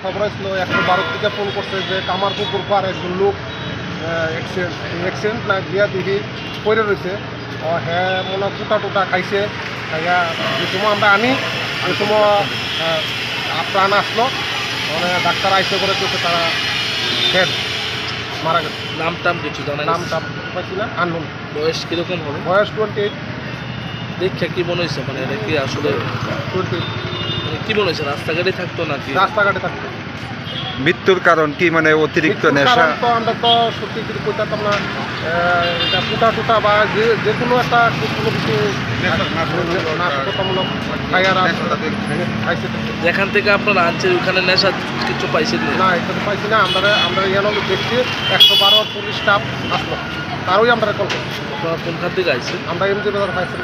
খবর আসছিল 112 থেকে ফোন করছে যে কামারপুকুর পার একজন লোক অ্যাক্সিডেন্ট না গিয়া দিদি পড়ে রয়েছে। হ্যাঁ মনে টুটা টুটা খাইছে, খাইয়া যে সময় আমরা আনি ওই সময় প্রাণ আসলো, মানে ডাক্তার আইসে করে দিচ্ছে তারা হেড মারা গেছে। নাম টাম কিছু জানা গেছে? নামটা পাইছি না, আননোন। বয়স কিরকম হবে? বয়স 28। দেখে কি মনে হয়েছে, মানে এটা কি আসলে 20 মানে কি মনে হয়েছে, রাস্তাঘাটে থাকতো নাকি? রাস্তাঘাটে থাকতো। মৃত্যুর কারণ কি, মানে অতিরিক্ত মৃত্যুর নেশা? কারণ তো আমরা তো সত্যি কিছু কইতাম না, এটা টুটা টুটা বা যে কোনো একটা কোনো কিছু নাশকতামূলক খাইয়ারা খাইছে। যেখান থেকে আপনারা আনছেন ওখানে নেশা কিছু পাইছেন না? না এটা তো পাইছি না, আমরা এখানে দেখছি 112 পুলিশ স্টাফ আসলো, তারই আমরা কল করছি। আপনারা কোনখান থেকে আইছেন? আমরা এমজি বাজার পাইছি।